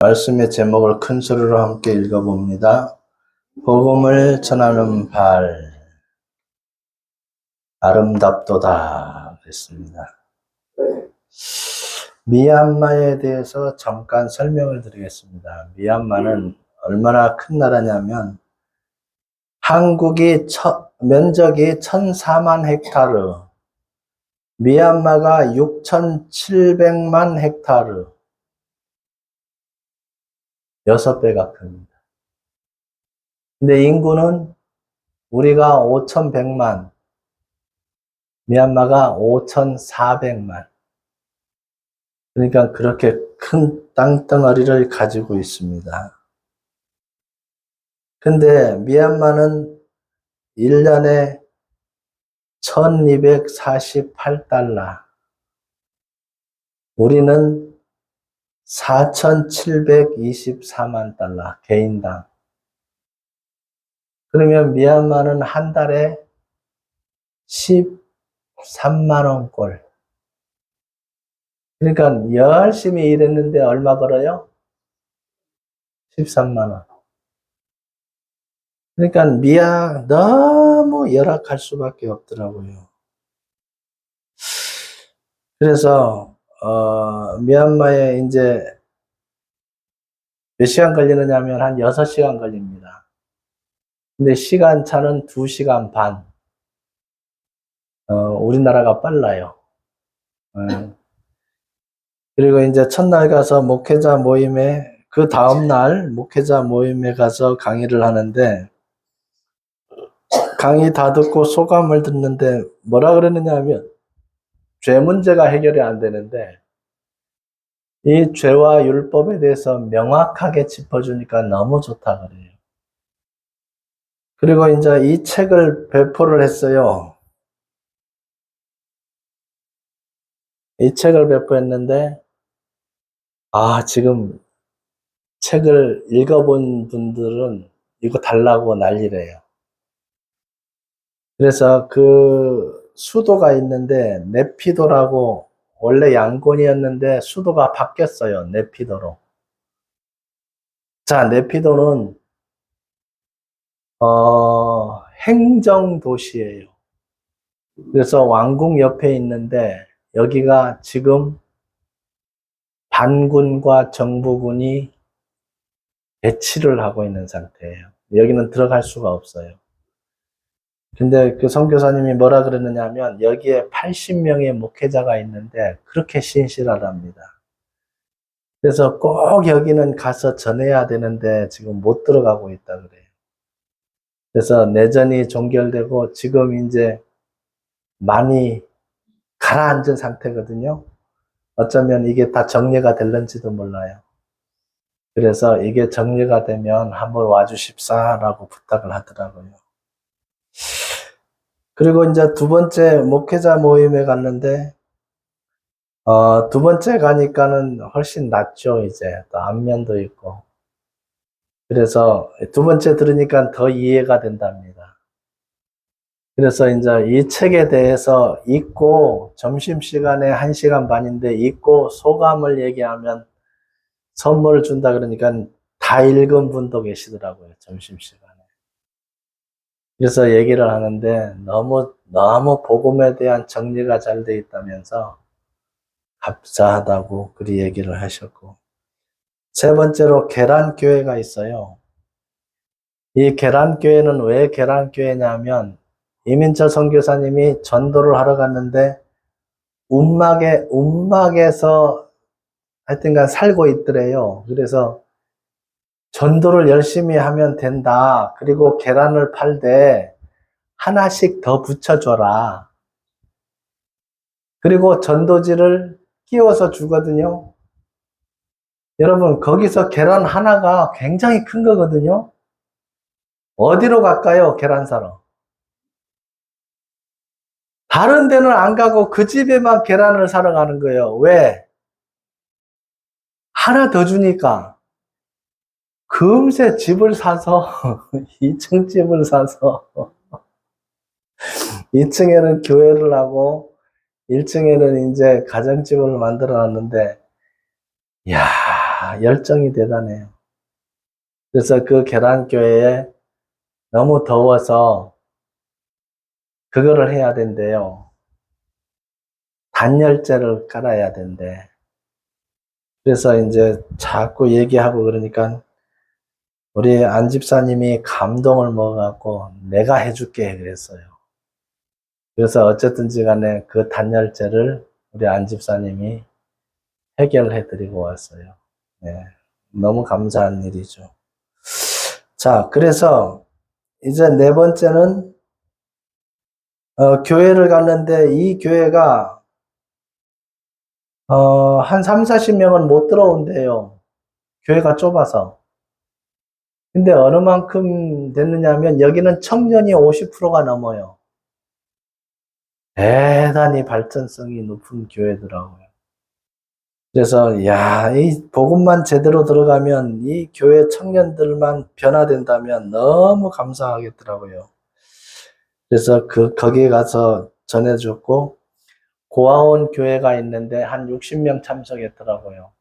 말씀의 제목을 큰 소리로 함께 읽어봅니다. 복음을 전하는 발, 아름답도다 그랬습니다. 미얀마에 대해서 잠깐 설명을 드리겠습니다. 미얀마는 얼마나 큰 나라냐면 한국이 면적이 1004만 헥타르, 미얀마가 6,700만 헥타르, 6배가 큽니다. 근데 인구는 우리가 5,100만, 미얀마가 5,400만. 그러니까 그렇게 큰 땅덩어리를 가지고 있습니다. 근데 미얀마는 1년에 1248달러, 우리는 4724만 달러, 개인당. 그러면 미얀마는 한 달에 13만원꼴. 그러니까 열심히 일했는데 얼마 벌어요? 13만원. 그러니까 너무 열악할 수밖에 없더라고요. 그래서 미얀마에 이제 몇 시간 걸리느냐 하면 한 6시간 걸립니다. 근데 시간차는 2시간 반. 우리나라가 빨라요. 그리고 이제 첫날 가서 목회자 모임에, 그 다음날 목회자 모임에 가서 강의를 하는데, 강의 다 듣고 소감을 듣는데 뭐라 그러느냐 하면, 죄 문제가 해결이 안 되는데, 이 죄와 율법에 대해서 명확하게 짚어주니까 너무 좋다 그래요. 그리고 이제 이 책을 배포를 했어요. 이 책을 배포했는데, 지금 책을 읽어본 분들은 이거 달라고 난리래요. 그래서 그 수도가 있는데, 네피도라고, 원래 양곤이었는데 수도가 바뀌었어요. 네피도로. 자, 네피도는 행정도시예요. 그래서 왕궁 옆에 있는데, 여기가 지금 반군과 정부군이 배치를 하고 있는 상태예요. 여기는 들어갈 수가 없어요. 근데 그 선교사님이 뭐라 그러느냐 하면, 여기에 80명의 목회자가 있는데 그렇게 신실하답니다. 그래서 꼭 여기는 가서 전해야 되는데 지금 못 들어가고 있다 그래요. 그래서 내전이 종결되고 지금 이제 많이 가라앉은 상태거든요. 어쩌면 이게 다 정리가 될는지도 몰라요. 그래서 이게 정리가 되면 한번 와주십사라고 부탁을 하더라고요. 그리고 이제 두 번째 목회자 모임에 갔는데, 두 번째 가니까는 훨씬 낫죠, 이제. 또 안면도 있고. 그래서 두 번째 들으니까 더 이해가 된답니다. 그래서 이제 이 책에 대해서 읽고, 점심시간에 1시간 반인데 읽고 소감을 얘기하면 선물을 준다 그러니까 다 읽은 분도 계시더라고요, 점심시간에. 그래서 얘기를 하는데 너무 복음에 대한 정리가 잘 돼 있다면서 감사하다고 그리 얘기를 하셨고, 세 번째로 계란교회가 있어요. 이 계란교회는 왜 계란교회냐면, 이민철 선교사님이 전도를 하러 갔는데 움막에서 하여튼간 살고 있더래요. 그래서 전도를 열심히 하면 된다. 그리고 계란을 팔 때 하나씩 더 붙여줘라. 그리고 전도지를 끼워서 주거든요. 여러분, 거기서 계란 하나가 굉장히 큰 거거든요. 어디로 갈까요? 계란 사러. 다른 데는 안 가고 그 집에만 계란을 사러 가는 거예요. 왜? 하나 더 주니까. 금세 집을 사서 2층 집을 사서 2층에는 교회를 하고 1층에는 이제 가정집을 만들어 놨는데, 이야, 열정이 대단해요. 그래서 그 계란교회에 너무 더워서 그거를 해야 된대요. 단열재를 깔아야 된대. 그래서 이제 자꾸 얘기하고 그러니까 우리 안 집사님이 감동을 먹어갖고 내가 해줄게 그랬어요. 그래서 어쨌든지 간에 그 단열재를 우리 안 집사님이 해결해 드리고 왔어요. 네, 너무 감사한 일이죠. 자, 그래서 이제 네 번째는 교회를 갔는데 이 교회가 한 3, 40명은 못 들어온대요. 교회가 좁아서. 근데 어느 만큼 됐느냐 하면 여기는 청년이 50%가 넘어요. 대단히 발전성이 높은 교회더라고요. 그래서 야, 이 복음만 제대로 들어가면 이 교회 청년들만 변화된다면 너무 감사하겠더라고요. 그래서 거기에 가서 전해줬고 고아원 교회가 있는데 한 60명 참석했더라고요.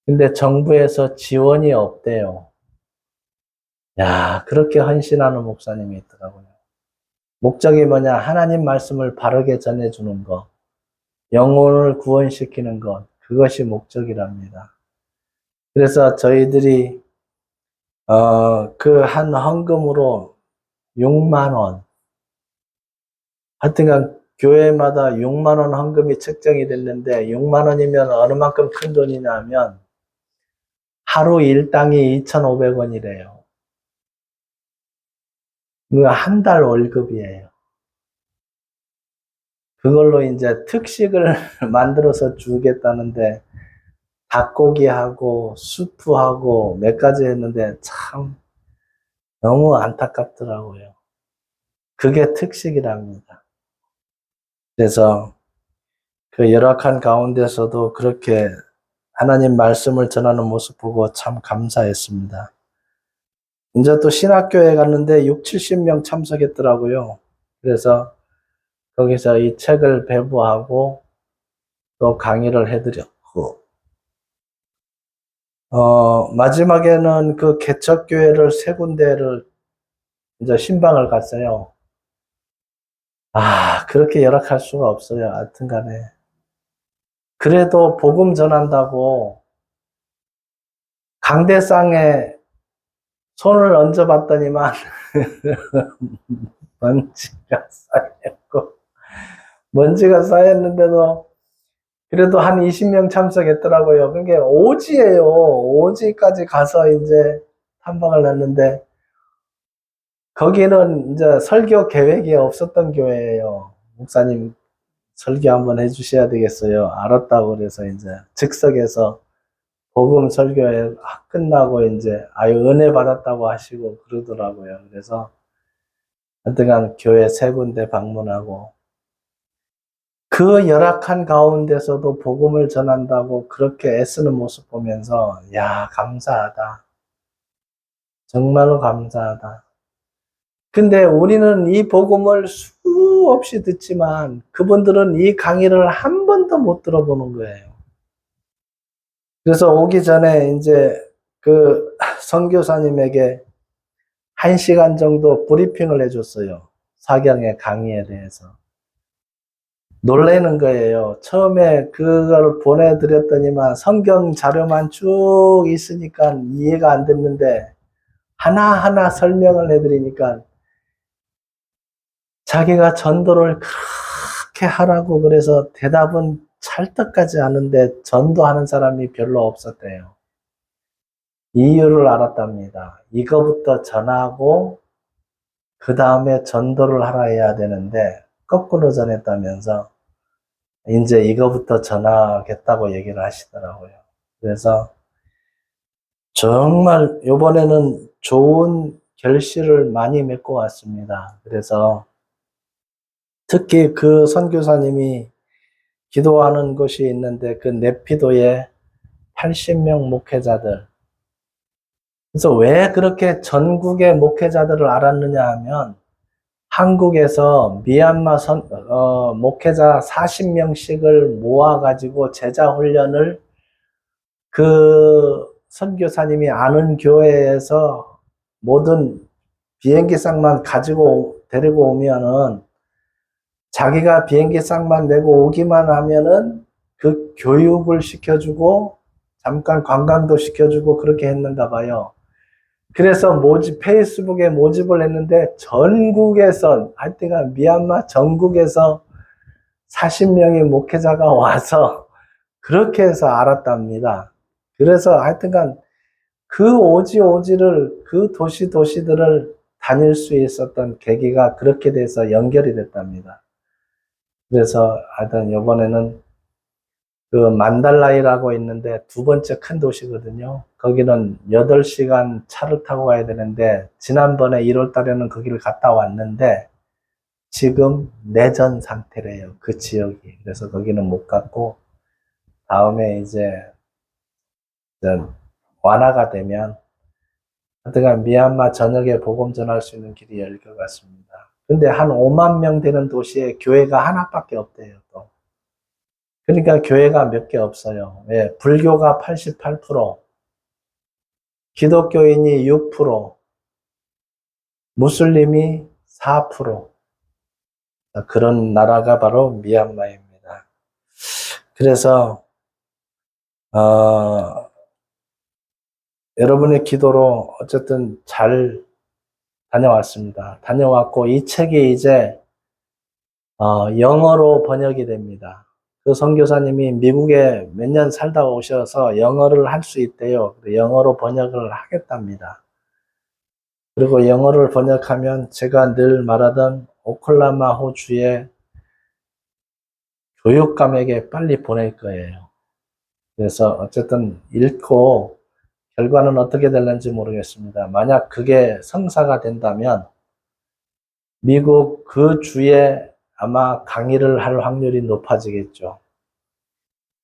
근데 정부에서 지원이 없대요. 야, 그렇게 헌신하는 목사님이 있더라고요. 목적이 뭐냐? 하나님 말씀을 바르게 전해주는 것, 영혼을 구원시키는 것, 그것이 목적이랍니다. 그래서 저희들이 그 한 헌금으로 6만 원, 하여튼간 교회마다 6만 원 헌금이 책정이 됐는데 6만 원이면 어느 만큼 큰 돈이냐 하면 하루 일당이 2,500원이래요. 한 달 월급이에요. 그걸로 이제 특식을 만들어서 주겠다는데 닭고기하고 수프하고 몇 가지 했는데 참 너무 안타깝더라고요. 그게 특식이랍니다. 그래서 그 열악한 가운데서도 그렇게 하나님 말씀을 전하는 모습 보고 참 감사했습니다. 이제 또 신학교에 갔는데 6, 70명 참석했더라고요. 그래서 거기서 이 책을 배부하고 또 강의를 해드렸고, 마지막에는 그 개척교회를 세 군데를 이제 신방을 갔어요. 그렇게 열악할 수가 없어요. 하여튼 간에. 그래도 복음 전한다고 강대상에 손을 얹어봤더니만 먼지가 쌓였고, 먼지가 쌓였는데도 그래도 한 20명 참석했더라고요. 그게 오지예요. 오지까지 가서 이제 탐방을 했는데, 거기는 이제 설교 계획이 없었던 교회예요. 목사님 설교 한번 해주셔야 되겠어요. 알았다고 그래서 이제 즉석에서 복음 설교회 끝나고 이제 은혜 받았다고 하시고 그러더라고요. 그래서 하여튼간 교회 세 군데 방문하고 그 열악한 가운데서도 복음을 전한다고 그렇게 애쓰는 모습 보면서 야, 감사하다. 정말로 감사하다. 근데 우리는 이 복음을 수없이 듣지만 그분들은 이 강의를 한 번도 못 들어보는 거예요. 그래서 오기 전에 이제 그 선교사님에게 1시간 정도 브리핑을 해줬어요. 사경의 강의에 대해서. 놀라는 거예요. 처음에 그걸 보내드렸더니만 성경 자료만 쭉 있으니까 이해가 안 됐는데 하나하나 설명을 해드리니까 자기가 전도를 그렇게 하라고 그래서 대답은 찰떡까지 하는데 전도하는 사람이 별로 없었대요. 이유를 알았답니다. 이거부터 전하고 그 다음에 전도를 하라 해야 되는데 거꾸로 전했다면서 이제 이거부터 전하겠다고 얘기를 하시더라고요. 그래서 정말 이번에는 좋은 결실을 많이 맺고 왔습니다. 그래서 특히 그 선교사님이 기도하는 곳이 있는데 그 네피도에 80명 목회자들. 그래서 왜 그렇게 전국의 목회자들을 알았느냐 하면 한국에서 미얀마 목회자 40명씩을 모아가지고 제자 훈련을 그 선교사님이 아는 교회에서 모든 비행기상만 가지고 데리고 오면은 자기가 비행기상만 내고 오기만 하면은 그 교육을 시켜주고 잠깐 관광도 시켜주고 그렇게 했는가 봐요. 그래서 페이스북에 모집을 했는데 전국에서, 하여튼간 미얀마 전국에서 40명의 목회자가 와서 그렇게 해서 알았답니다. 그래서 하여튼간 그 오지오지를, 그 도시들을 다닐 수 있었던 계기가 그렇게 돼서 연결이 됐답니다. 그래서 하여튼 이번에는 그 만달라이라고 있는데 두 번째 큰 도시거든요. 거기는 8시간 차를 타고 가야 되는데 지난번에 1월 달에는 거기를 갔다 왔는데 지금 내전 상태래요. 그 지역이. 그래서 거기는 못 갔고 다음에 이제 완화가 되면 하여튼간 미얀마 전역에 복음 전할 수 있는 길이 열릴 것 같습니다. 근데 한 5만 명 되는 도시에 교회가 하나밖에 없대요, 또. 그러니까 교회가 몇 개 없어요. 왜? 불교가 88%, 기독교인이 6%, 무슬림이 4%. 그런 나라가 바로 미얀마입니다. 그래서 여러분의 기도로 어쨌든 잘 다녀왔습니다. 다녀왔고 이 책이 이제 영어로 번역이 됩니다. 그 선교사님이 미국에 몇 년 살다 오셔서 영어를 할 수 있대요. 영어로 번역을 하겠답니다. 그리고 영어를 번역하면 제가 늘 말하던 오클라호마 호주의 교육감에게 빨리 보낼 거예요. 그래서 어쨌든 읽고 결과는 어떻게 될는지 모르겠습니다. 만약 그게 성사가 된다면 미국 그 주에 아마 강의를 할 확률이 높아지겠죠.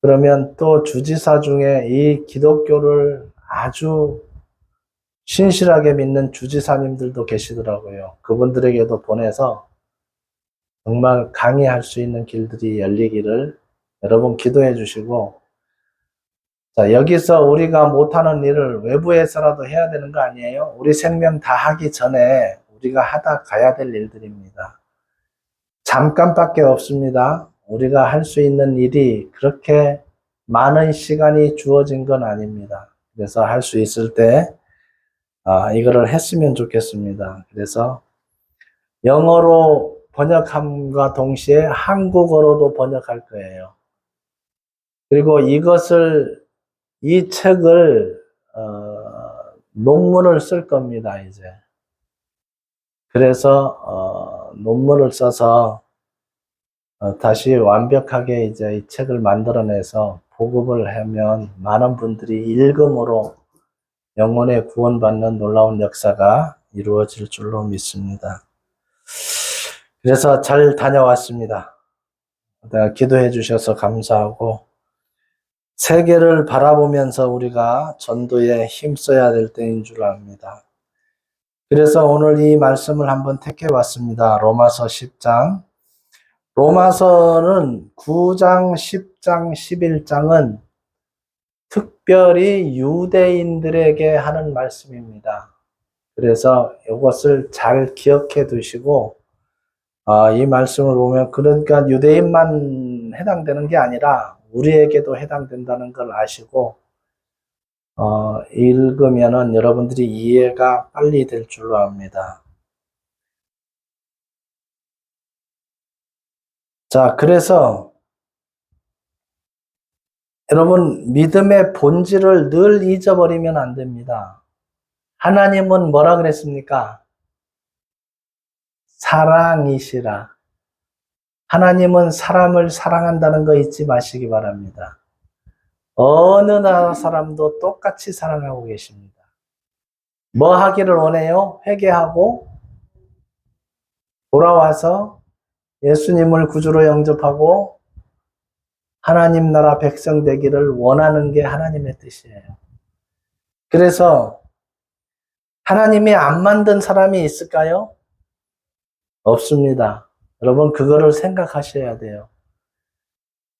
그러면 또 주지사 중에 이 기독교를 아주 신실하게 믿는 주지사님들도 계시더라고요. 그분들에게도 보내서 정말 강의할 수 있는 길들이 열리기를 여러분 기도해 주시고, 자, 여기서 우리가 못하는 일을 외부에서라도 해야 되는 거 아니에요? 우리 생명 다 하기 전에 우리가 하다 가야 될 일들입니다. 잠깐밖에 없습니다. 우리가 할 수 있는 일이 그렇게 많은 시간이 주어진 건 아닙니다. 그래서 할 수 있을 때 이거를 했으면 좋겠습니다. 그래서 영어로 번역함과 동시에 한국어로도 번역할 거예요. 그리고 이 책을 논문을 쓸 겁니다, 이제. 그래서 논문을 써서 다시 완벽하게 이제 이 책을 만들어내서 보급을 하면 많은 분들이 읽음으로 영혼의 구원받는 놀라운 역사가 이루어질 줄로 믿습니다. 그래서 잘 다녀왔습니다. 기도해 주셔서 감사하고 세계를 바라보면서 우리가 전도에 힘써야 될 때인 줄 압니다. 그래서 오늘 이 말씀을 한번 택해 왔습니다. 로마서 10장. 로마서는 9장, 10장, 11장은 특별히 유대인들에게 하는 말씀입니다. 그래서 이것을 잘 기억해 두시고 이 말씀을 보면 그러니까 유대인만 해당되는 게 아니라 우리에게도 해당된다는 걸 아시고 읽으면은 여러분들이 이해가 빨리 될 줄로 압니다. 자, 그래서 여러분 믿음의 본질을 늘 잊어버리면 안 됩니다. 하나님은 뭐라 그랬습니까? 사랑이시라. 하나님은 사람을 사랑한다는 거 잊지 마시기 바랍니다. 어느 나라 사람도 똑같이 사랑하고 계십니다. 뭐 하기를 원해요? 회개하고 돌아와서 예수님을 구주로 영접하고 하나님 나라 백성 되기를 원하는 게 하나님의 뜻이에요. 그래서 하나님이 안 만든 사람이 있을까요? 없습니다. 여러분 그거를 생각하셔야 돼요.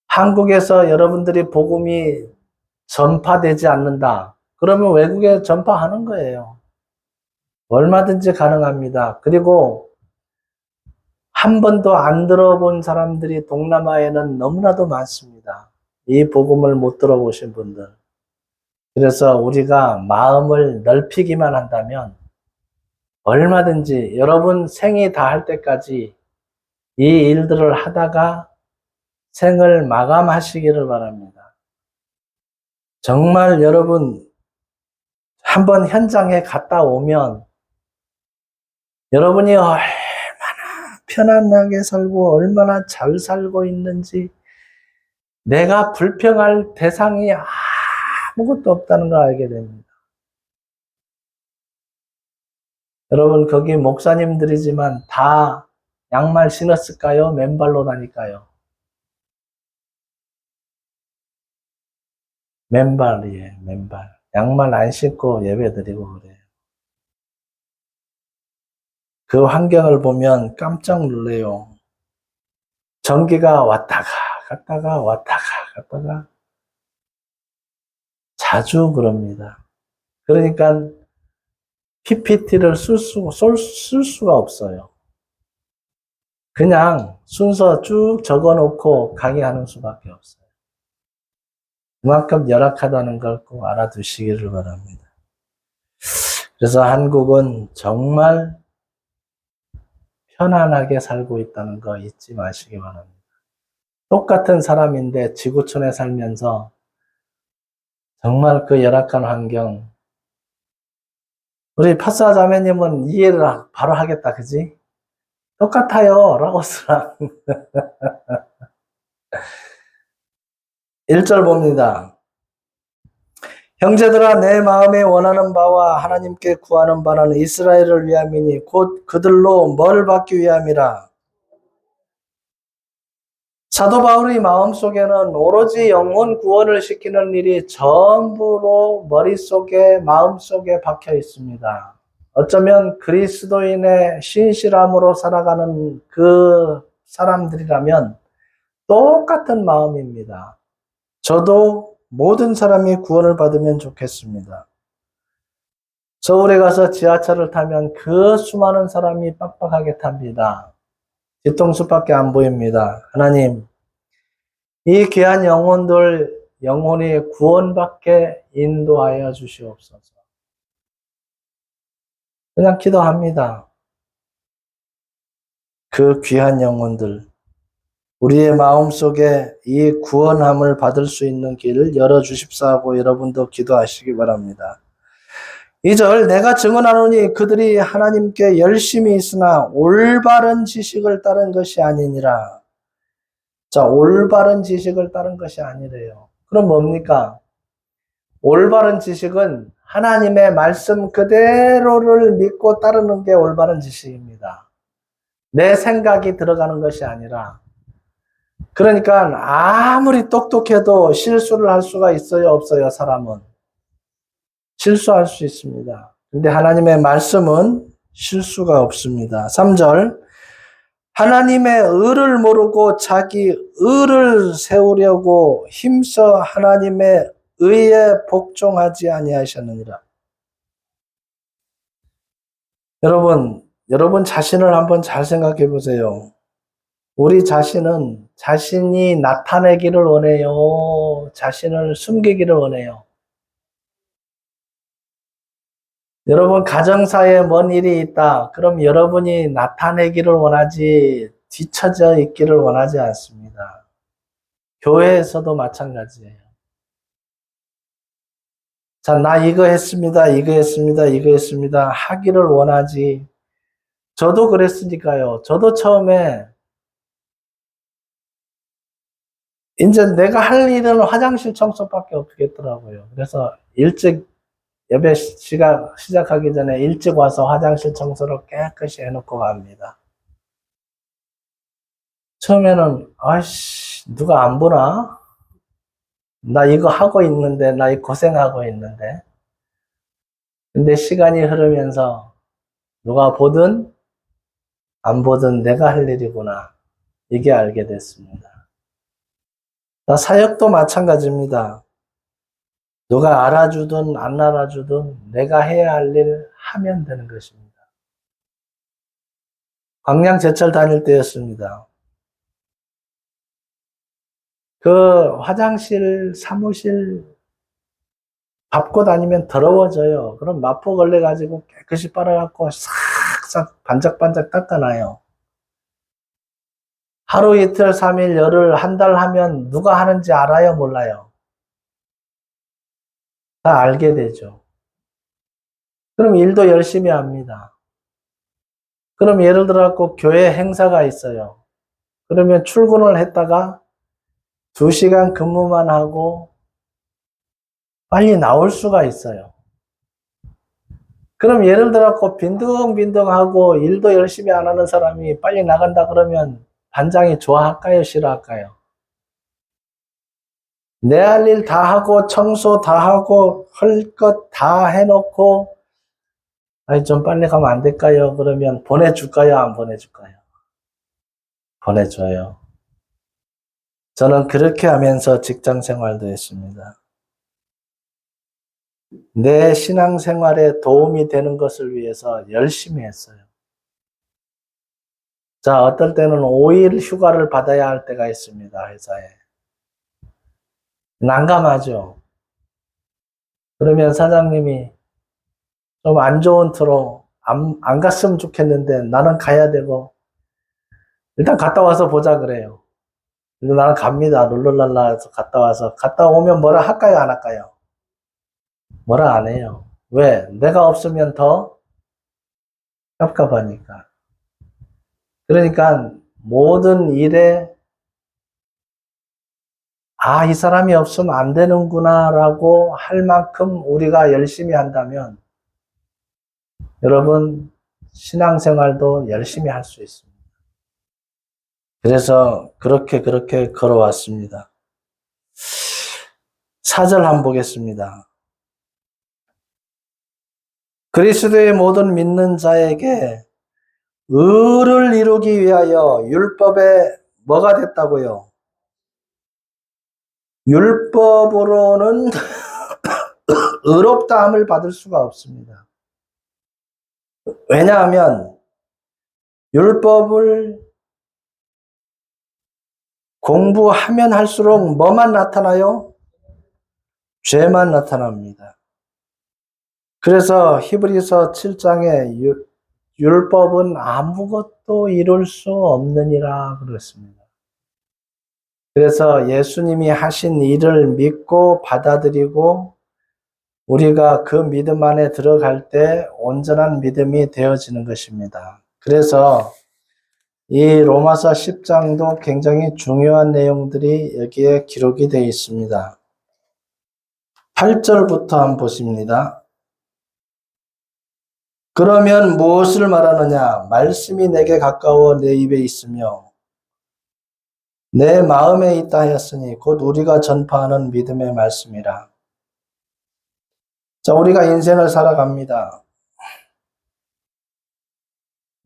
한국에서 여러분들이 복음이 전파되지 않는다. 그러면 외국에 전파하는 거예요. 얼마든지 가능합니다. 그리고 한 번도 안 들어본 사람들이 동남아에는 너무나도 많습니다. 이 복음을 못 들어보신 분들. 그래서 우리가 마음을 넓히기만 한다면 얼마든지 여러분 생이 다할 때까지 이 일들을 하다가 생을 마감하시기를 바랍니다. 정말 여러분 한번 현장에 갔다 오면 여러분이 얼마나 편안하게 살고 얼마나 잘 살고 있는지 내가 불평할 대상이 아무것도 없다는 걸 알게 됩니다. 여러분 거기 목사님들이지만 다 양말 신었을까요? 맨발로 다닐까요? 맨발이에요, 맨발. 양말 안 신고 예배 드리고 그래요. 그 환경을 보면 깜짝 놀래요. 전기가 왔다가 갔다가 자주 그럽니다. 그러니까 PPT를 쓸 수가 없어요. 그냥 순서 쭉 적어 놓고 강의하는 수밖에 없어요. 그만큼 열악하다는 걸 꼭 알아두시기를 바랍니다. 그래서 한국은 정말 편안하게 살고 있다는 거 잊지 마시기 바랍니다. 똑같은 사람인데 지구촌에 살면서 정말 그 열악한 환경, 우리 파스아 자매님은 이해를 바로 하겠다, 그지? 똑같아요, 라오스랑. 1절 봅니다. 형제들아, 내 마음에 원하는 바와 하나님께 구하는 바는 이스라엘을 위함이니 곧 그들로 뭘 받기 위함이라. 사도 바울의 마음속에는 오로지 영혼 구원을 시키는 일이 전부로 머릿속에 마음속에 박혀 있습니다. 어쩌면 그리스도인의 신실함으로 살아가는 그 사람들이라면 똑같은 마음입니다. 저도 모든 사람이 구원을 받으면 좋겠습니다. 서울에 가서 지하철을 타면 그 수많은 사람이 빡빡하게 탑니다. 뒤통수밖에 안 보입니다. 하나님, 이 귀한 영혼들 영혼이 구원받게 인도하여 주시옵소서. 그냥 기도합니다. 그 귀한 영혼들, 우리의 마음속에 이 구원함을 받을 수 있는 길을 열어주십사 하고 여러분도 기도하시기 바랍니다. 2절, 내가 증언하노니 그들이 하나님께 열심히 있으나 올바른 지식을 따른 것이 아니니라. 자, 올바른 지식을 따른 것이 아니래요. 그럼 뭡니까? 올바른 지식은 하나님의 말씀 그대로를 믿고 따르는 게 올바른 지식입니다. 내 생각이 들어가는 것이 아니라. 그러니까 아무리 똑똑해도 실수를 할 수가 있어요, 없어요, 사람은? 실수할 수 있습니다. 근데 하나님의 말씀은 실수가 없습니다. 3절, 하나님의 의를 모르고 자기 의를 세우려고 힘써 하나님의 의에 복종하지 아니하셨느니라. 여러분 자신을 한번 잘 생각해 보세요. 우리 자신은 자신이 나타내기를 원해요? 자신을 숨기기를 원해요? 여러분 가정사에 뭔 일이 있다. 그럼 여러분이 나타내기를 원하지 뒤처져 있기를 원하지 않습니다. 교회에서도 마찬가지예요. 자, 나 이거 했습니다. 이거 했습니다. 이거 했습니다. 하기를 원하지. 저도 그랬으니까요. 저도 처음에 이제 내가 할 일은 화장실 청소밖에 없겠더라고요. 그래서 일찍 예배 시작하기 전에 일찍 와서 화장실 청소를 깨끗이 해놓고 갑니다. 처음에는 아이씨 누가 안 보나? 나 이거 하고 있는데, 나 이 고생하고 있는데. 근데 시간이 흐르면서 누가 보든 안 보든 내가 할 일이구나. 이게 알게 됐습니다. 사역도 마찬가지입니다. 누가 알아주든 안 알아주든 내가 해야 할 일 하면 되는 것입니다. 광양 제철 다닐 때였습니다. 그 화장실, 사무실 밟고 다니면 더러워져요. 그럼 마포 걸레가지고 깨끗이 빨아갖고 싹싹 반짝반짝 닦아놔요. 하루 이틀, 3일, 열흘, 한 달 하면 누가 하는지 알아요? 몰라요? 다 알게 되죠. 그럼 일도 열심히 합니다. 그럼 예를 들어서 교회 행사가 있어요. 그러면 출근을 했다가 2시간 근무만 하고 빨리 나올 수가 있어요. 그럼 예를 들어서 빈둥빈둥하고 일도 열심히 안 하는 사람이 빨리 나간다 그러면 반장이 좋아할까요? 싫어할까요? 내 할 일 다 하고 청소 다 하고 할 것 다 해놓고 아니 좀 빨리 가면 안 될까요? 그러면 보내줄까요? 안 보내줄까요? 보내줘요. 저는 그렇게 하면서 직장 생활도 했습니다. 내 신앙생활에 도움이 되는 것을 위해서 열심히 했어요. 자, 어떨 때는 5일 휴가를 받아야 할 때가 있습니다, 회사에. 난감하죠. 그러면 사장님이 좀 안 좋은 투로 안 갔으면 좋겠는데 나는 가야 되고 일단 갔다 와서 보자 그래요. 근데 나는 갑니다. 룰루랄라 해서 갔다 와서 갔다 오면 뭐라 할까요? 안 할까요? 뭐라 안 해요. 왜? 내가 없으면 더 깝깝하니까. 그러니까 모든 일에 아, 이 사람이 없으면 안 되는구나라고 할 만큼 우리가 열심히 한다면 여러분 신앙생활도 열심히 할 수 있습니다. 그래서 그렇게 걸어왔습니다. 4절 한번 보겠습니다. 그리스도의 모든 믿는 자에게 의를 이루기 위하여 율법에 뭐가 됐다고요? 율법으로는 의롭다함을 받을 수가 없습니다. 왜냐하면 율법을 공부하면 할수록 뭐만 나타나요? 죄만 나타납니다. 그래서 히브리서 7장에 율법은 아무것도 이룰 수 없느니라 그랬습니다. 그래서 예수님이 하신 일을 믿고 받아들이고 우리가 그 믿음 안에 들어갈 때 온전한 믿음이 되어지는 것입니다. 그래서 이 로마서 10장도 굉장히 중요한 내용들이 여기에 기록이 되어 있습니다. 8절부터 한번 보십니다. 그러면 무엇을 말하느냐? 말씀이 내게 가까워 내 입에 있으며 내 마음에 있다 하였으니 곧 우리가 전파하는 믿음의 말씀이라. 자, 우리가 인생을 살아갑니다.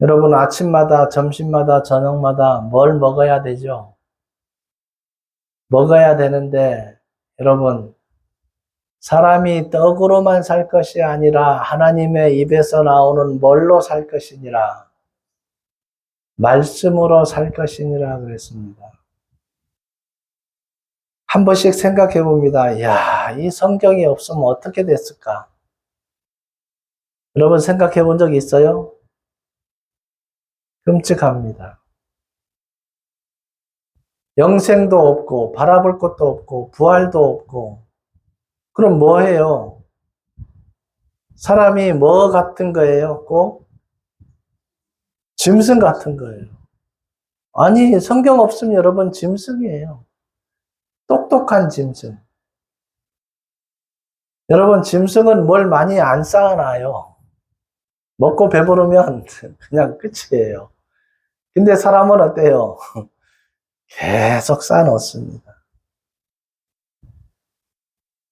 여러분 아침마다 점심마다 저녁마다 뭘 먹어야 되죠? 먹어야 되는데 여러분 사람이 떡으로만 살 것이 아니라 하나님의 입에서 나오는 뭘로 살 것이니라. 말씀으로 살 것이니라 그랬습니다. 한 번씩 생각해 봅니다. 야, 이 성경이 없으면 어떻게 됐을까? 여러분 생각해 본 적 있어요? 끔찍합니다. 영생도 없고 바라볼 것도 없고 부활도 없고 그럼 뭐 해요? 사람이 뭐 같은 거예요? 꼭 짐승 같은 거예요. 아니 성경 없으면 여러분 짐승이에요. 똑똑한 짐승. 여러분 짐승은 뭘 많이 안 쌓아놔요. 먹고 배부르면 그냥 끝이에요. 근데 사람은 어때요? 계속 쌓아놓습니다.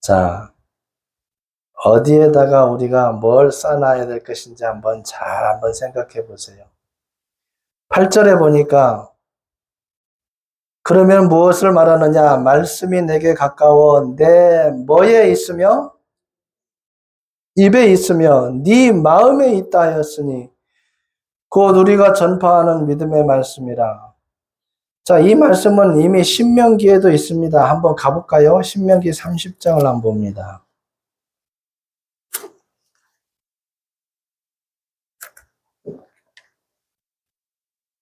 자, 어디에다가 우리가 뭘 쌓아놔야 될 것인지 한번 한번 생각해 보세요. 8절에 보니까 그러면 무엇을 말하느냐? 말씀이 내게 가까워 내 뭐에 있으며? 입에 있으며 네 마음에 있다 하였으니 곧 우리가 전파하는 믿음의 말씀이라. 자, 이 말씀은 이미 신명기에도 있습니다. 한번 가볼까요? 신명기 30장을 한번 봅니다.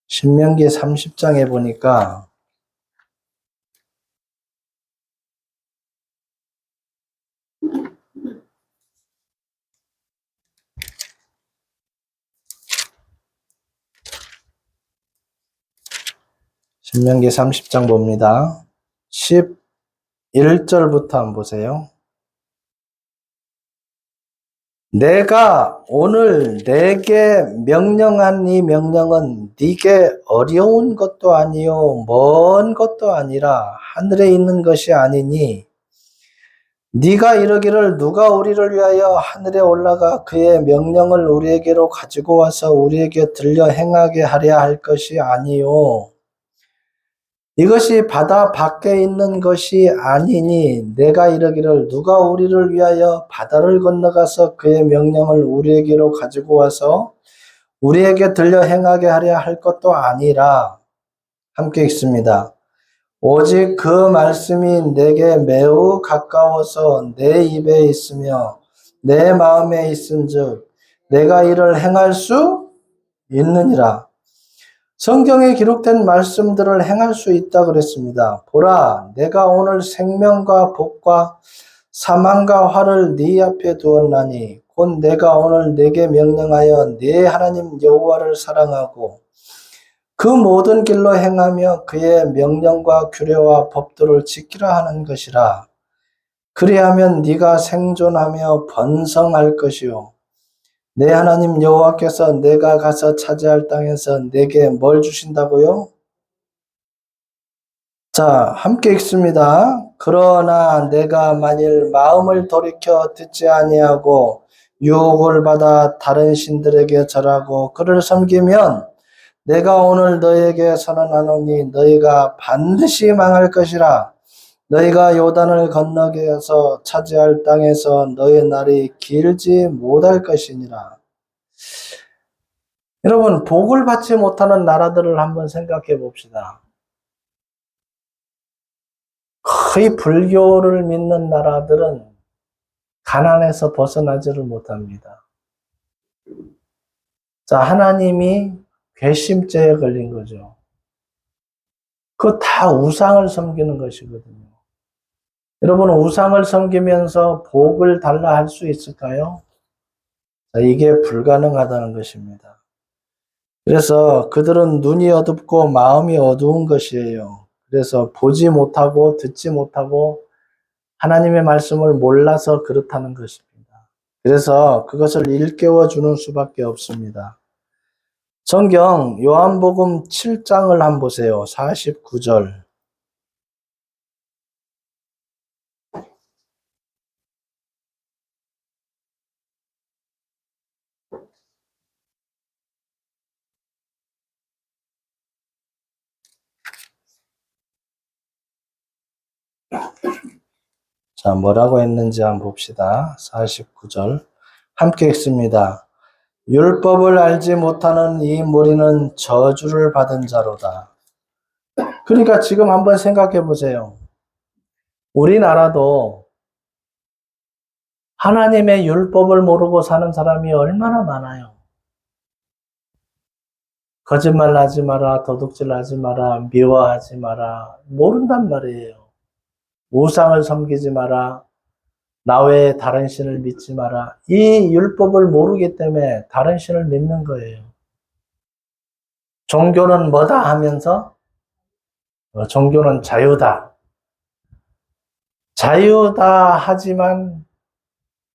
신명기 30장에 보니까 신명기 30장 봅니다. 11절부터 한번 보세요. 내가 오늘 내게 명령한 이 명령은 네게 어려운 것도 아니요 먼 것도 아니라 하늘에 있는 것이 아니니 네가 이르기를 누가 우리를 위하여 하늘에 올라가 그의 명령을 우리에게로 가지고 와서 우리에게 들려 행하게 하려 할 것이 아니요 이것이 바다 밖에 있는 것이 아니니 내가 이르기를 누가 우리를 위하여 바다를 건너가서 그의 명령을 우리에게로 가지고 와서 우리에게 들려 행하게 하려 할 것도 아니라 함께 읽습니다. 오직 그 말씀이 내게 매우 가까워서 내 입에 있으며 내 마음에 있은즉 내가 이를 행할 수 있느니라. 성경에 기록된 말씀들을 행할 수 있다 그랬습니다. 보라, 내가 오늘 생명과 복과 사망과 화를 네 앞에 두었나니 곧 내가 오늘 네게 명령하여 네 하나님 여호와를 사랑하고 그 모든 길로 행하며 그의 명령과 규례와 법도를 지키라 하는 것이라. 그리하면 네가 생존하며 번성할 것이요 내 하나님 여호와께서 내가 가서 차지할 땅에서 내게 뭘 주신다고요? 자, 함께 읽습니다. 그러나 내가 만일 마음을 돌이켜 듣지 아니하고 유혹을 받아 다른 신들에게 절하고 그를 섬기면 내가 오늘 너희에게 선언하노니 너희가 반드시 망할 것이라. 너희가 요단을 건너게서 차지할 땅에서 너희 날이 길지 못할 것이니라. 여러분, 복을 받지 못하는 나라들을 한번 생각해 봅시다. 거의 불교를 믿는 나라들은 가난에서 벗어나지를 못합니다. 자, 하나님이 괘씸죄에 걸린 거죠. 그거 다 우상을 섬기는 것이거든요. 여러분, 우상을 섬기면서 복을 달라 할 수 있을까요? 자, 이게 불가능하다는 것입니다. 그래서 그들은 눈이 어둡고 마음이 어두운 것이에요. 그래서 보지 못하고 듣지 못하고 하나님의 말씀을 몰라서 그렇다는 것입니다. 그래서 그것을 일깨워 주는 수밖에 없습니다. 성경 요한복음 7장을 한번 보세요. 49절. 자, 뭐라고 했는지 한번 봅시다. 49절. 함께 읽습니다. 율법을 알지 못하는 이 무리는 저주를 받은 자로다. 그러니까 지금 한번 생각해 보세요. 우리나라도 하나님의 율법을 모르고 사는 사람이 얼마나 많아요. 거짓말 하지 마라, 도둑질 하지 마라, 미워하지 마라, 모른단 말이에요. 우상을 섬기지 마라, 나 외에 다른 신을 믿지 마라. 이 율법을 모르기 때문에 다른 신을 믿는 거예요. 종교는 뭐다 하면서 종교는 자유다. 자유다 하지만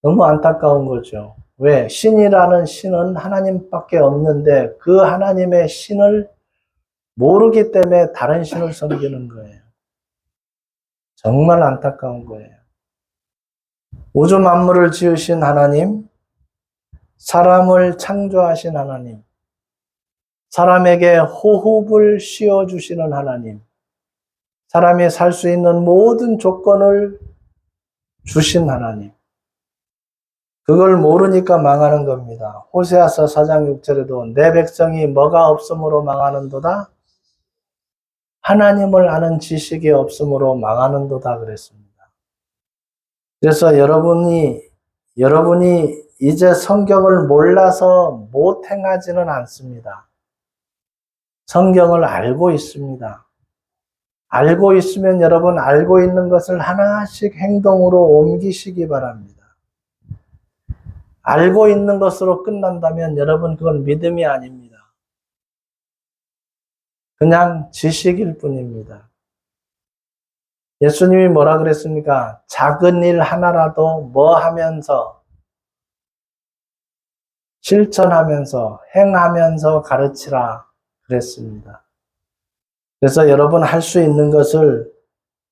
너무 안타까운 거죠. 왜? 신이라는 신은 하나님밖에 없는데 그 하나님의 신을 모르기 때문에 다른 신을 섬기는 거예요. 정말 안타까운 거예요. 우주 만물을 지으신 하나님, 사람을 창조하신 하나님, 사람에게 호흡을 씌워주시는 하나님, 사람이 살 수 있는 모든 조건을 주신 하나님. 그걸 모르니까 망하는 겁니다. 호세아서 4장 6절에도 내 백성이 뭐가 없으므로 망하는도다? 하나님을 아는 지식이 없으므로 망하는도다 그랬습니다. 그래서 여러분이 이제 성경을 몰라서 못 행하지는 않습니다. 성경을 알고 있습니다. 알고 있으면 여러분 알고 있는 것을 하나씩 행동으로 옮기시기 바랍니다. 알고 있는 것으로 끝난다면 여러분 그건 믿음이 아닙니다. 그냥 지식일 뿐입니다. 예수님이 뭐라 그랬습니까? 작은 일 하나라도 뭐 하면서 실천하면서 행하면서 가르치라 그랬습니다. 그래서 여러분 할 수 있는 것을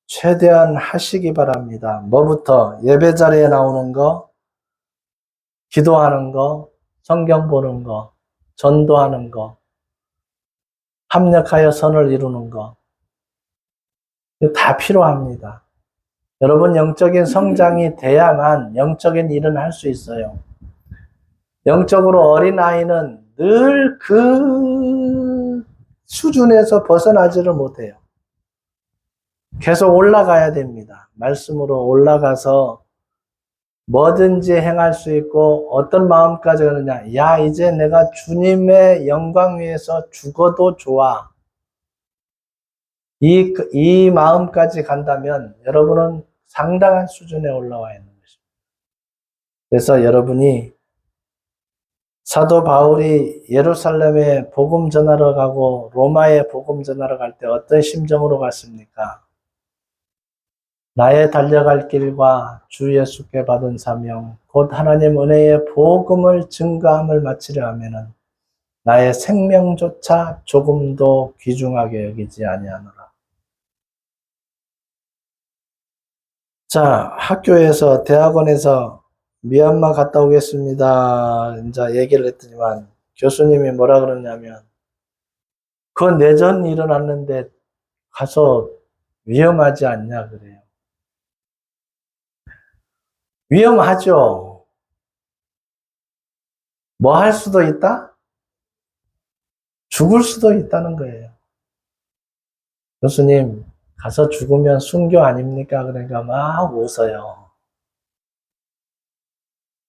최대한 하시기 바랍니다. 뭐부터? 예배 자리에 나오는 거, 기도하는 거, 성경 보는 거, 전도하는 거, 합력하여 선을 이루는 거. 다 필요합니다. 여러분 영적인 성장이 돼야만 영적인 일은 할 수 있어요. 영적으로 어린아이는 늘 그 수준에서 벗어나지를 못해요. 계속 올라가야 됩니다. 말씀으로 올라가서 뭐든지 행할 수 있고 어떤 마음까지 가느냐. 야, 이제 내가 주님의 영광 위에서 죽어도 좋아. 이 마음까지 간다면 여러분은 상당한 수준에 올라와 있는 것입니다. 그래서 여러분이 사도 바울이 예루살렘에 복음 전하러 가고 로마에 복음 전하러 갈 때 어떤 심정으로 갔습니까? 나의 달려갈 길과 주 예수께 받은 사명, 곧 하나님 은혜의 복음을 증거함을 마치려 하면은 나의 생명조차 조금도 귀중하게 여기지 아니하노라. 자, 학교에서 대학원에서 미얀마 갔다 오겠습니다. 이제 얘기를 했더니만 교수님이 뭐라 그러냐면 그 내전이 일어났는데 가서 위험하지 않냐 그래요. 위험하죠. 뭐 할 수도 있다? 죽을 수도 있다는 거예요. 교수님, 가서 죽으면 순교 아닙니까? 그러니까 막 웃어요.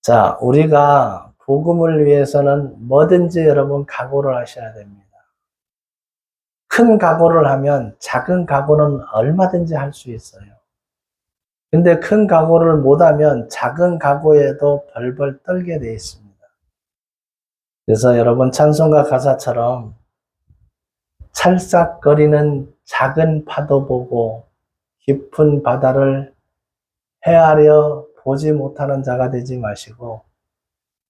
자, 우리가 복음을 위해서는 뭐든지 여러분 각오를 하셔야 됩니다. 큰 각오를 하면 작은 각오는 얼마든지 할 수 있어요. 근데 큰 각오를 못하면 작은 각오에도 벌벌 떨게 돼 있습니다. 그래서 여러분 찬송가 가사처럼 찰싹거리는 작은 파도 보고 깊은 바다를 헤아려 보지 못하는 자가 되지 마시고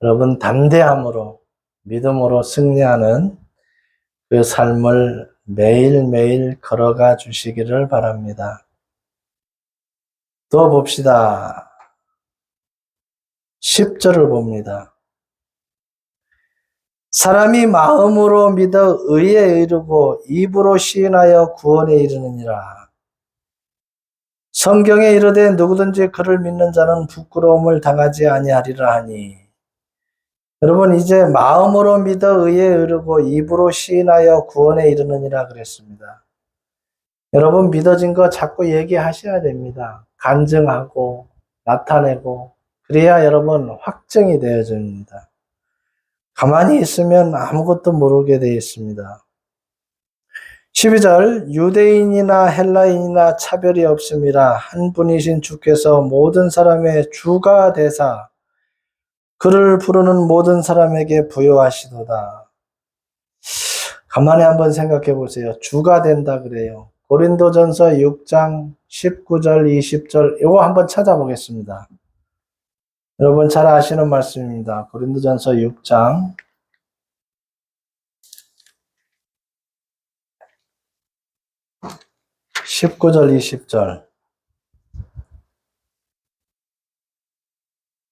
여러분 담대함으로 믿음으로 승리하는 그 삶을 매일매일 걸어가 주시기를 바랍니다. 또 봅시다. 10절을 봅니다. 사람이 마음으로 믿어 의에 이르고 입으로 시인하여 구원에 이르느니라. 성경에 이르되 누구든지 그를 믿는 자는 부끄러움을 당하지 아니하리라 하니. 여러분 이제 마음으로 믿어 의에 이르고 입으로 시인하여 구원에 이르느니라 그랬습니다. 여러분 믿어진 거 자꾸 얘기하셔야 됩니다. 간증하고 나타내고 그래야 여러분 확증이 되어집니다. 가만히 있으면 아무것도 모르게 되어 있습니다. 12절 유대인이나 헬라인이나 차별이 없음이라 한 분이신 주께서 모든 사람의 주가 되사 그를 부르는 모든 사람에게 부여하시도다. 가만히 한번 생각해 보세요. 주가 된다 그래요. 고린도전서 6장 19절 20절 이거 한번 찾아보겠습니다. 여러분 잘 아시는 말씀입니다. 고린도전서 6장 19절 20절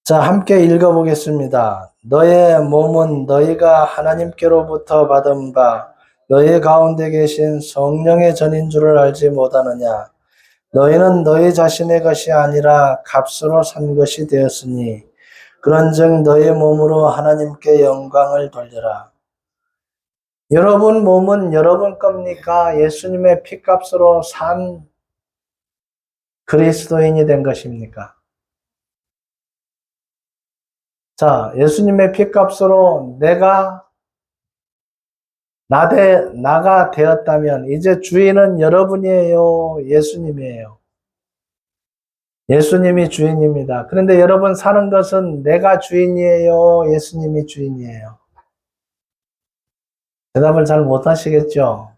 자 함께 읽어보겠습니다. 너의 몸은 너희가 하나님께로부터 받은 바 너희 가운데 계신 성령의 전인 줄을 알지 못하느냐? 너희는 너희 자신의 것이 아니라 값으로 산 것이 되었으니 그런즉 너희 몸으로 하나님께 영광을 돌려라. 여러분 몸은 여러분 겁니까? 예수님의 피값으로 산 그리스도인이 된 것입니까? 자, 예수님의 피값으로 나가 되었다면 이제 주인은 여러분이에요? 예수님이에요? 예수님이 주인입니다. 그런데 여러분 사는 것은 내가 주인이에요? 예수님이 주인이에요? 대답을 잘 못하시겠죠?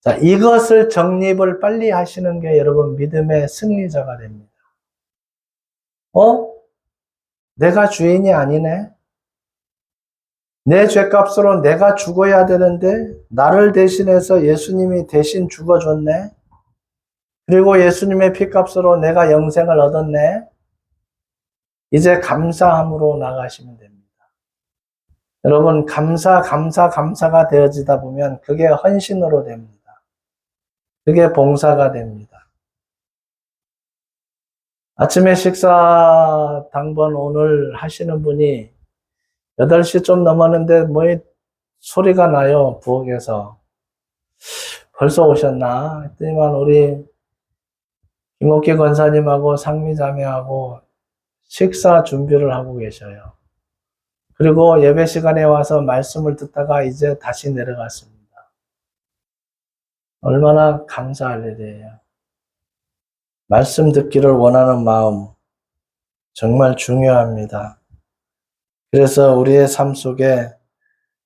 자, 이것을 정립을 빨리 하시는 게 여러분 믿음의 승리자가 됩니다. 내가 주인이 아니네? 내 죄값으로 내가 죽어야 되는데 나를 대신해서 예수님이 대신 죽어줬네? 그리고 예수님의 피값으로 내가 영생을 얻었네? 이제 감사함으로 나가시면 됩니다. 여러분 감사가 되어지다 보면 그게 헌신으로 됩니다. 그게 봉사가 됩니다. 아침에 식사 당번 오늘 하시는 분이 8시 좀 넘었는데 뭐 소리가 나요. 부엌에서. 벌써 오셨나? 했더니만 우리 김옥기 권사님하고 상미자매하고 식사 준비를 하고 계셔요. 그리고 예배 시간에 와서 말씀을 듣다가 이제 다시 내려갔습니다. 얼마나 감사할 일이에요. 말씀 듣기를 원하는 마음 정말 중요합니다. 그래서 우리의 삶 속에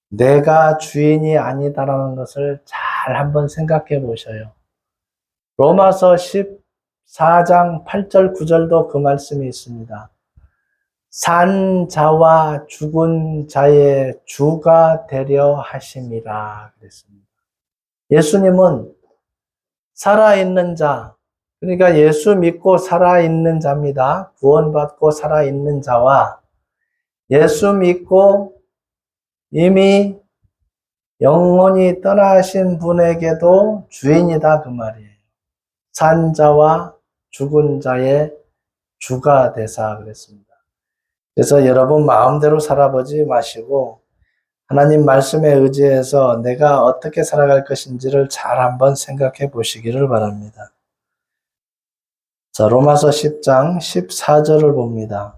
내가 주인이 아니다라는 것을 잘 한번 생각해 보셔요. 로마서 14장 8절 9절도 그 말씀이 있습니다. 산 자와 죽은 자의 주가 되려 하심이라 그랬습니다. 예수님은 살아있는 자, 그러니까 예수 믿고 살아있는 자입니다. 구원받고 살아있는 자와 예수 믿고 이미 영원히 떠나신 분에게도 주인이다 그 말이에요. 산 자와 죽은 자의 주가 되사 그랬습니다. 그래서 여러분 마음대로 살아보지 마시고 하나님 말씀에 의지해서 내가 어떻게 살아갈 것인지를 잘 한번 생각해 보시기를 바랍니다. 자, 로마서 10장 14절을 봅니다.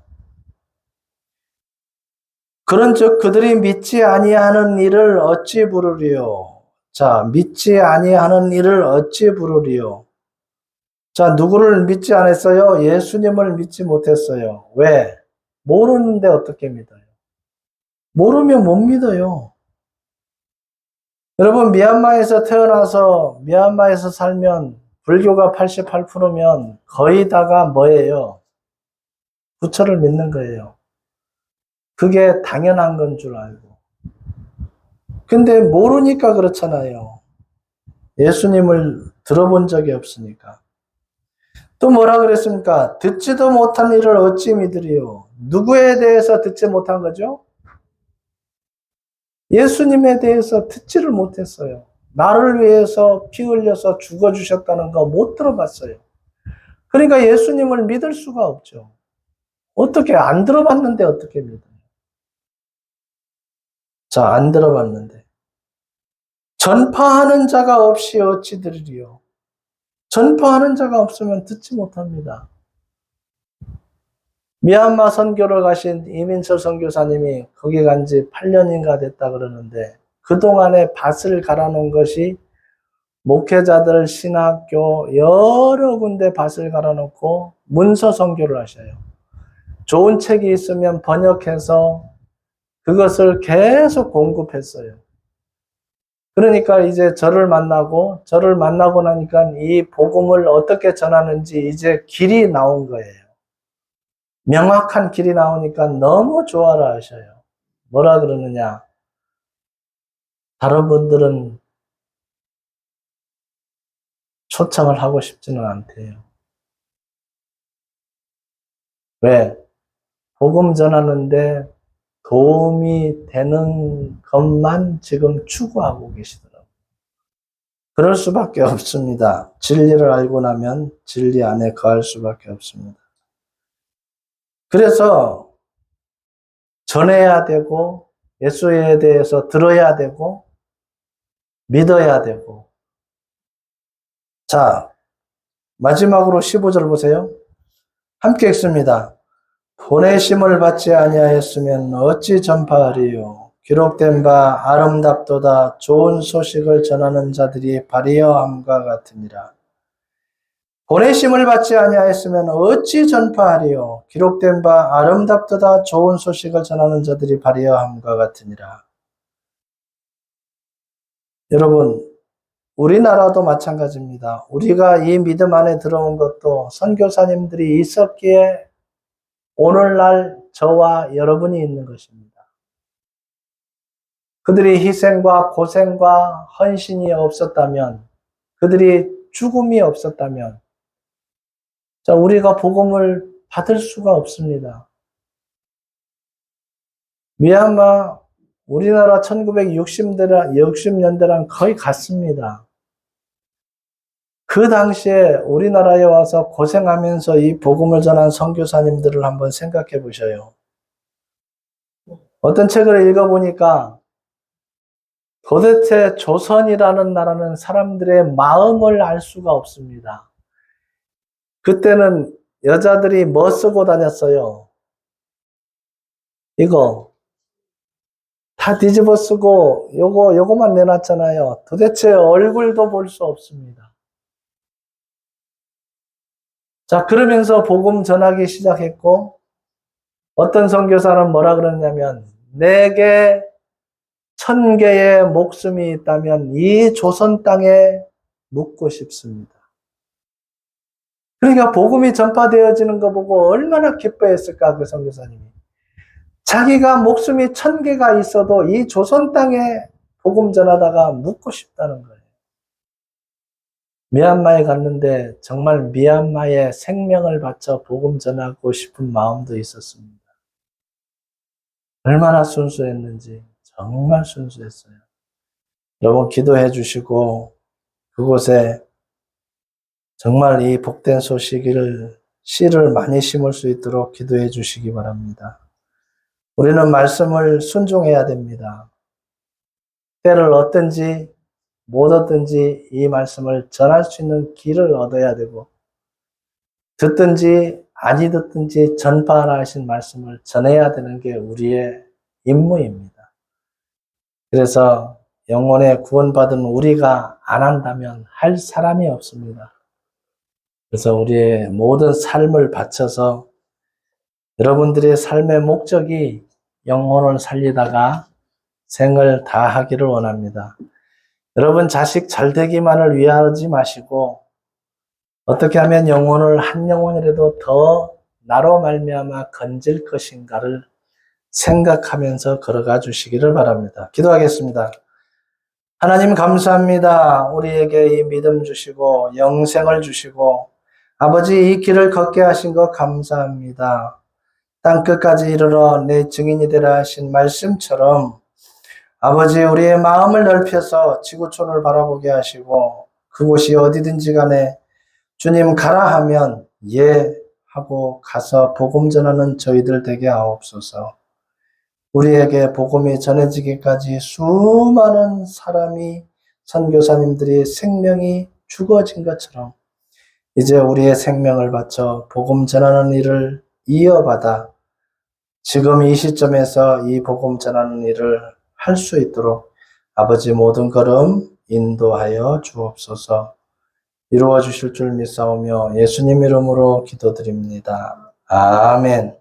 그런즉 그들이 믿지 아니하는 일을 어찌 부르리요? 자, 믿지 아니하는 일을 어찌 부르리요? 자, 누구를 믿지 않았어요? 예수님을 믿지 못했어요. 왜? 모르는데 어떻게 믿어요? 모르면 못 믿어요. 여러분, 미얀마에서 태어나서 미얀마에서 살면 불교가 88%면 거의 다가 뭐예요? 부처를 믿는 거예요. 그게 당연한 건 줄 알고. 근데 모르니까 그렇잖아요. 예수님을 들어본 적이 없으니까. 또 뭐라 그랬습니까? 듣지도 못한 일을 어찌 믿으리요? 누구에 대해서 듣지 못한 거죠? 예수님에 대해서 듣지를 못했어요. 나를 위해서 피 흘려서 죽어주셨다는 거 못 들어봤어요. 그러니까 예수님을 믿을 수가 없죠. 어떻게 안 들어봤는데 어떻게 믿어요? 자, 안 들어봤는데. 전파하는 자가 없이 어찌 들으리요? 전파하는 자가 없으면 듣지 못합니다. 미얀마 선교를 가신 이민철 선교사님이 거기 간 지 8년인가 됐다 그러는데 그동안에 밭을 갈아놓은 것이 목회자들 신학교 여러 군데 밭을 갈아놓고 문서 선교를 하셔요. 좋은 책이 있으면 번역해서 그것을 계속 공급했어요. 그러니까 이제 저를 만나고 나니까 이 복음을 어떻게 전하는지 이제 길이 나온 거예요. 명확한 길이 나오니까 너무 좋아라 하셔요. 뭐라 그러느냐? 다른 분들은 초청을 하고 싶지는 않대요. 왜? 복음 전하는데 도움이 되는 것만 지금 추구하고 계시더라고요. 그럴 수밖에 없습니다. 진리를 알고 나면 진리 안에 거할 수밖에 없습니다. 그래서 전해야 되고 예수에 대해서 들어야 되고 믿어야 되고. 자, 마지막으로 15절 보세요. 함께 읽습니다. 보내심을 받지 아니하였으면 어찌 전파하리요. 기록된 바 아름답도다 좋은 소식을 전하는 자들이 발이여함과 같으니라. 보내심을 받지 아니하였으면 어찌 전파하리요. 기록된 바 아름답도다 좋은 소식을 전하는 자들이 발이여함과 같으니라. 여러분, 우리나라도 마찬가지입니다. 우리가 이 믿음 안에 들어온 것도 선교사님들이 있었기에 오늘날 저와 여러분이 있는 것입니다. 그들이 희생과 고생과 헌신이 없었다면, 그들이 죽음이 없었다면, 자, 우리가 복음을 받을 수가 없습니다. 미얀마, 우리나라 1960년대랑 거의 같습니다. 그 당시에 우리나라에 와서 고생하면서 이 복음을 전한 선교사님들을 한번 생각해 보셔요. 어떤 책을 읽어보니까 도대체 조선이라는 나라는 사람들의 마음을 알 수가 없습니다. 그때는 여자들이 뭐 쓰고 다녔어요? 이거 다 뒤집어 쓰고 요거만 내놨잖아요. 도대체 얼굴도 볼 수 없습니다. 자, 그러면서 복음 전하기 시작했고, 어떤 선교사는 뭐라 그러냐면, 내게 1000개의 목숨이 있다면 이 조선 땅에 묻고 싶습니다. 그러니까 복음이 전파되어지는 거 보고 얼마나 기뻐했을까, 그 선교사님이. 자기가 목숨이 1000개가 있어도 이 조선 땅에 복음 전하다가 묻고 싶다는 거예요. 미얀마에 갔는데 정말 미얀마에 생명을 바쳐 복음 전하고 싶은 마음도 있었습니다. 얼마나 순수했는지 정말 순수했어요. 여러분 기도해 주시고 그곳에 정말 이 복된 소식을 씨를 많이 심을 수 있도록 기도해 주시기 바랍니다. 우리는 말씀을 순종해야 됩니다. 때를 얻든지 못 얻든지 이 말씀을 전할 수 있는 길을 얻어야 되고 듣든지 아니 듣든지 전파하라 하신 말씀을 전해야 되는 게 우리의 임무입니다. 그래서 영혼의 구원받은 우리가 안 한다면 할 사람이 없습니다. 그래서 우리의 모든 삶을 바쳐서 여러분들의 삶의 목적이 영혼을 살리다가 생을 다하기를 원합니다. 여러분 자식 잘 되기만을 위하지 마시고 어떻게 하면 영혼을 한 영혼이라도 더 나로 말미암아 건질 것인가를 생각하면서 걸어가 주시기를 바랍니다. 기도하겠습니다. 하나님 감사합니다. 우리에게 이 믿음 주시고 영생을 주시고 아버지 이 길을 걷게 하신 것 감사합니다. 땅끝까지 이르러 내 증인이 되라 하신 말씀처럼 아버지 우리의 마음을 넓혀서 지구촌을 바라보게 하시고 그곳이 어디든지 간에 주님 가라 하면 예 하고 가서 복음 전하는 저희들 되게 하옵소서. 우리에게 복음이 전해지기까지 수많은 사람이 선교사님들이 생명이 죽어진 것처럼 이제 우리의 생명을 바쳐 복음 전하는 일을 이어받아 지금 이 시점에서 이 복음 전하는 일을 할 수 있도록 아버지 모든 걸음 인도하여 주옵소서. 이루어 주실 줄 믿사오며 예수님 이름으로 기도드립니다. 아멘.